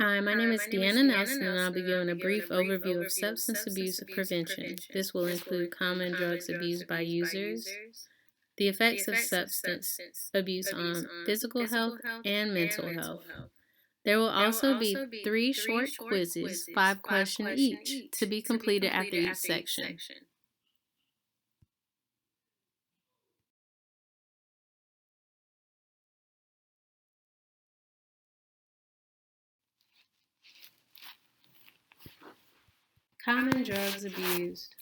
Hi, my name is Deanna Nelson, and I'll be giving a brief overview of substance abuse prevention. This will include common drugs abused by users, the effects of substance abuse on physical health and mental health. There will also be 3 short quizzes, 5 questions each, to be completed after each section. Common drugs abused.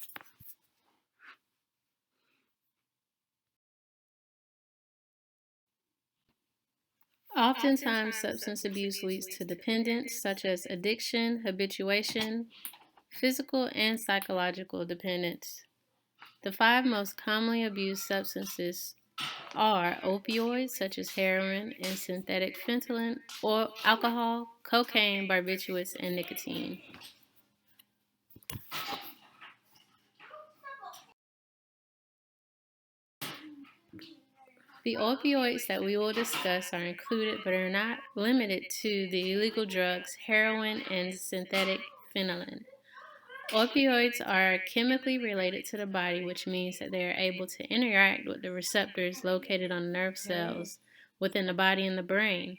Oftentimes, substance abuse leads to dependence, such as addiction, habituation, physical and psychological dependence. The 5 most commonly abused substances are opioids, such as heroin and synthetic fentanyl, or alcohol, cocaine, barbiturates, and nicotine. The opioids that we will discuss are included but are not limited to the illegal drugs heroin and synthetic fentanyl. Opioids are chemically related to the body, which means that they are able to interact with the receptors located on nerve cells within the body and the brain.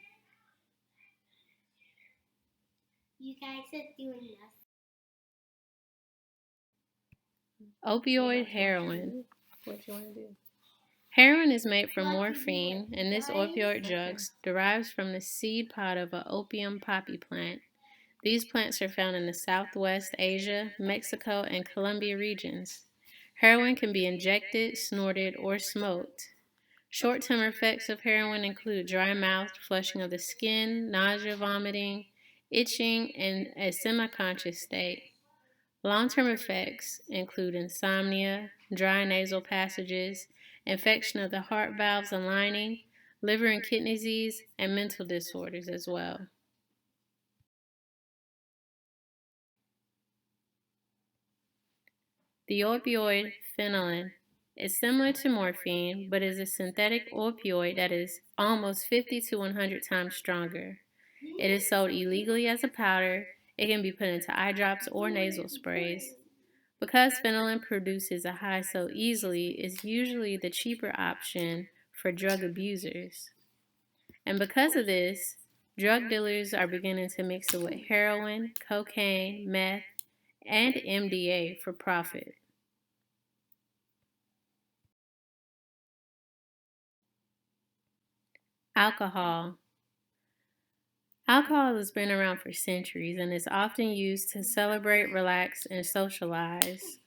You guys are doing this. Opioid heroin. What you want to do? Heroin is made from morphine, and this opioid drug derives from the seed pod of an opium poppy plant. These plants are found in the Southwest Asia, Mexico, and Colombia regions. Heroin can be injected, snorted, or smoked. Short-term effects of heroin include dry mouth, flushing of the skin, nausea, vomiting, itching, and a semi-conscious state. Long-term effects include insomnia, dry nasal passages, infection of the heart valves and lining, liver and kidney disease, and mental disorders as well. The opioid phenylene is similar to morphine, but is a synthetic opioid that is almost 50 to 100 times stronger. It is sold illegally as a powder. It can be put into eye drops or nasal sprays. Because phenylene produces a high so easily, it's usually the cheaper option for drug abusers. And because of this, drug dealers are beginning to mix it with heroin, cocaine, meth, and MDA for profit. Alcohol. Alcohol has been around for centuries and is often used to celebrate, relax, and socialize.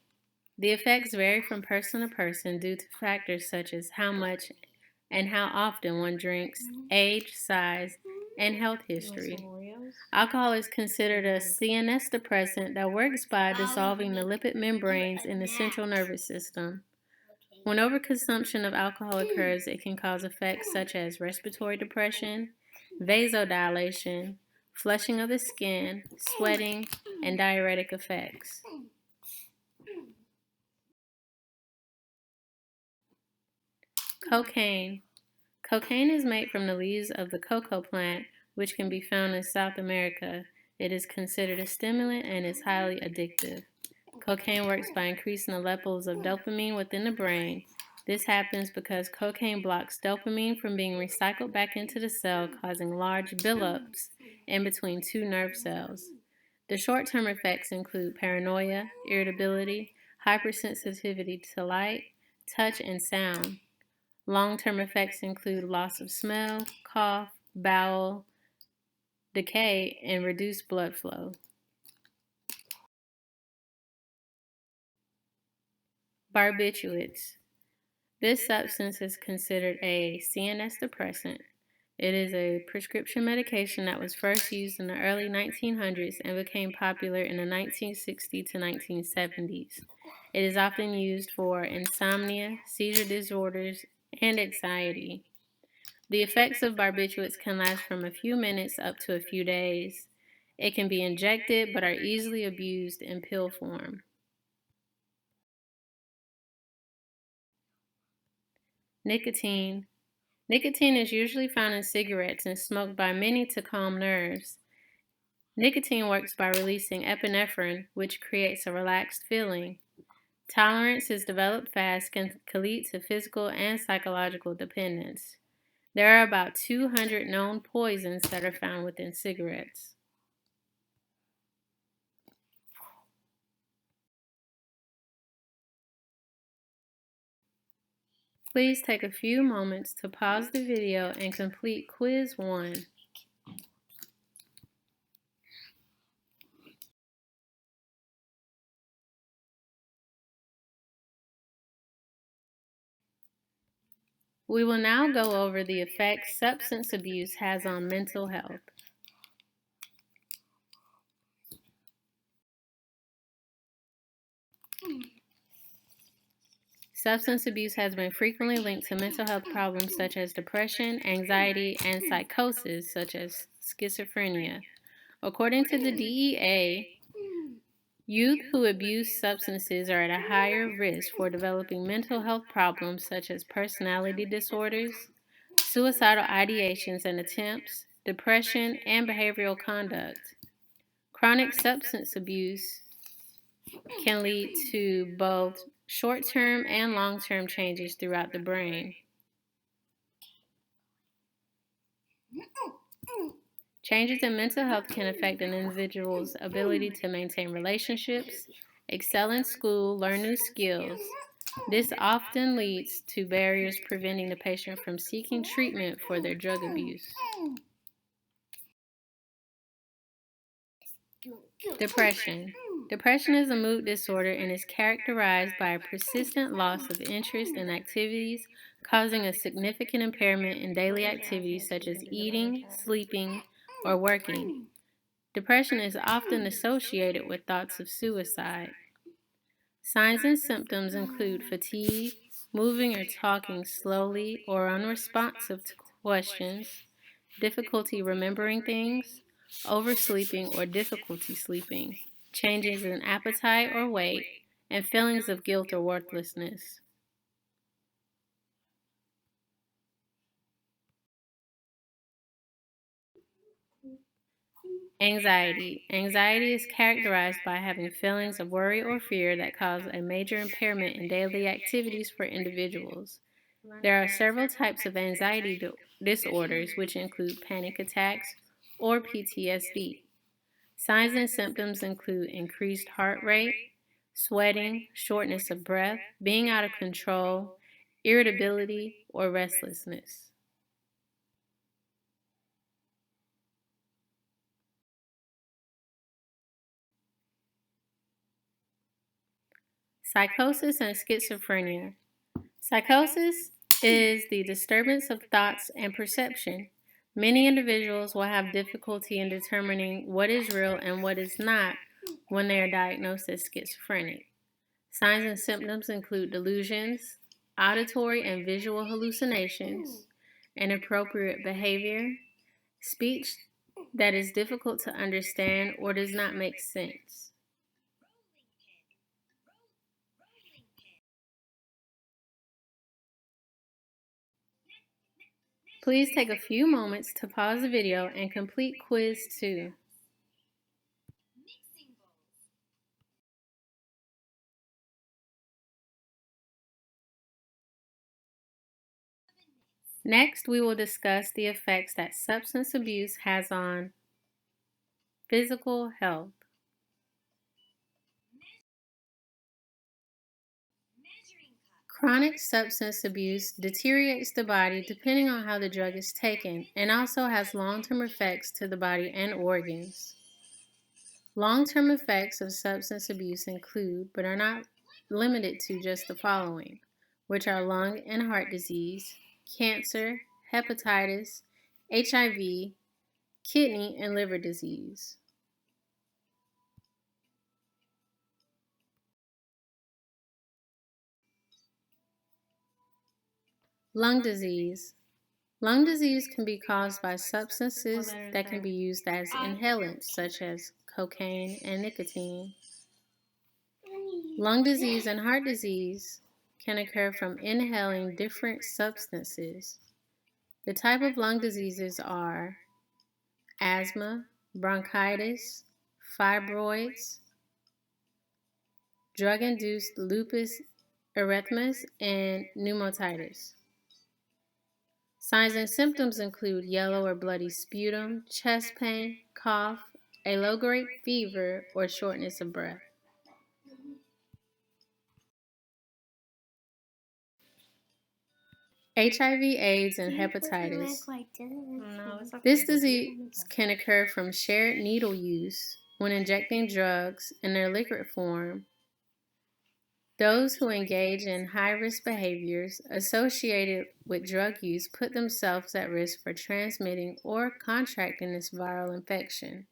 The effects vary from person to person due to factors such as how much and how often one drinks, age, size, and health history. Alcohol is considered a CNS depressant that works by dissolving the lipid membranes in the central nervous system. When overconsumption of alcohol occurs, it can cause effects such as respiratory depression, vasodilation, flushing of the skin, sweating, and diuretic effects. Cocaine. Cocaine is made from the leaves of the cocoa plant, which can be found in South America. It is considered a stimulant and is highly addictive. Cocaine works by increasing the levels of dopamine within the brain. This happens because cocaine blocks dopamine from being recycled back into the cell, causing large buildups in between two nerve cells. The short-term effects include paranoia, irritability, hypersensitivity to light, touch, and sound. Long-term effects include loss of smell, cough, bowel decay, and reduced blood flow. Barbiturates. This substance is considered a CNS depressant. It is a prescription medication that was first used in the early 1900s and became popular in the 1960s to 1970s. It is often used for insomnia, seizure disorders, and anxiety. The effects of barbiturates can last from a few minutes up to a few days. It can be injected but are easily abused in pill form. Nicotine. Nicotine is usually found in cigarettes and smoked by many to calm nerves. Nicotine works by releasing epinephrine, which creates a relaxed feeling. Tolerance is developed fast can lead to physical and psychological dependence. There are about 200 known poisons that are found within cigarettes. Please take a few moments to pause the video and complete quiz 1. We will now go over the effects substance abuse has on mental health. Substance abuse has been frequently linked to mental health problems such as depression, anxiety, and psychosis such as schizophrenia. According to the DEA, youth who abuse substances are at a higher risk for developing mental health problems such as personality disorders, suicidal ideations and attempts, depression, and behavioral conduct. Chronic substance abuse can lead to both short-term and long-term changes throughout the brain. Changes in mental health can affect an individual's ability to maintain relationships, excel in school, learn new skills. This often leads to barriers preventing the patient from seeking treatment for their drug abuse. Depression. Depression is a mood disorder and is characterized by a persistent loss of interest in activities, causing a significant impairment in daily activities such as eating, sleeping, or working. Depression is often associated with thoughts of suicide. Signs and symptoms include fatigue, moving or talking slowly or unresponsive to questions, difficulty remembering things, oversleeping or difficulty sleeping, changes in appetite or weight, and feelings of guilt or worthlessness. Anxiety. Anxiety is characterized by having feelings of worry or fear that cause a major impairment in daily activities for individuals. There are several types of anxiety disorders, which include panic attacks or PTSD. Signs and symptoms include increased heart rate, sweating, shortness of breath, being out of control, irritability, or restlessness. Psychosis and schizophrenia. Psychosis is the disturbance of thoughts and perception. Many individuals will have difficulty in determining what is real and what is not when they are diagnosed as schizophrenic. Signs and symptoms include delusions, auditory and visual hallucinations, inappropriate behavior, speech that is difficult to understand or does not make sense. Please take a few moments to pause the video and complete quiz 2. Next, we will discuss the effects that substance abuse has on physical health. Chronic substance abuse deteriorates the body depending on how the drug is taken and also has long-term effects to the body and organs. Long-term effects of substance abuse include, but are not limited to, just the following, which are lung and heart disease, cancer, hepatitis, HIV, kidney and liver disease. Lung disease. Lung disease can be caused by substances that can be used as inhalants, such as cocaine and nicotine. Lung disease and heart disease can occur from inhaling different substances. The type of lung diseases are asthma, bronchitis, fibroids, drug-induced lupus erythematosus, and pneumonitis. Signs and symptoms include yellow or bloody sputum, chest pain, cough, a low-grade fever, or shortness of breath. HIV, AIDS, and hepatitis. This disease can occur from shared needle use when injecting drugs in their liquid form. Those who engage in high-risk behaviors associated with drug use put themselves at risk for transmitting or contracting this viral infection.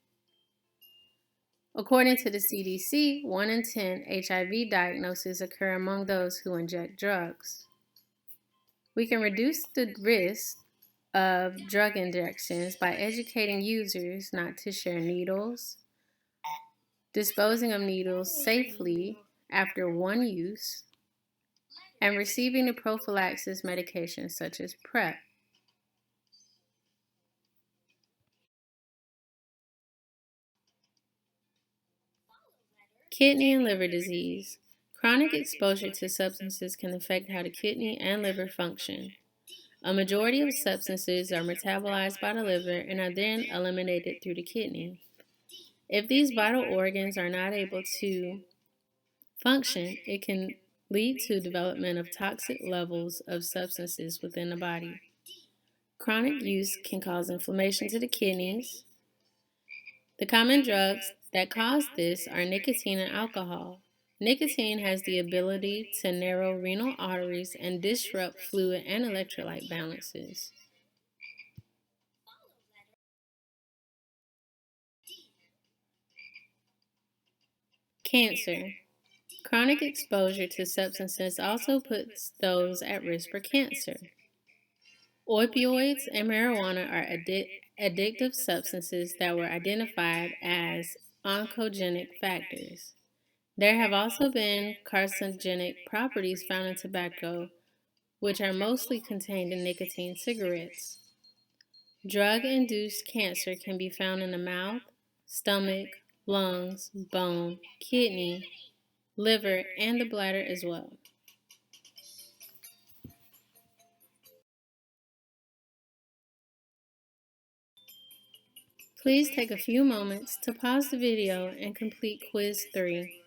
According to the CDC, 1 in 10 HIV diagnoses occur among those who inject drugs. We can reduce the risk of drug injections by educating users not to share needles, disposing of needles safely after one use, and receiving the prophylaxis medications such as PrEP. Kidney and liver disease. Chronic exposure to substances can affect how the kidney and liver function. A majority of substances are metabolized by the liver and are then eliminated through the kidney. If these vital organs are not able to function, it can lead to development of toxic levels of substances within the body. Chronic use can cause inflammation to the kidneys. The common drugs that cause this are nicotine and alcohol. Nicotine has the ability to narrow renal arteries and disrupt fluid and electrolyte balances. Cancer. Chronic exposure to substances also puts those at risk for cancer. Opioids and marijuana are addictive substances that were identified as oncogenic factors. There have also been carcinogenic properties found in tobacco, which are mostly contained in nicotine cigarettes. Drug-induced cancer can be found in the mouth, stomach, lungs, bone, kidney, liver, and the bladder as well. Please take a few moments to pause the video and complete quiz 3.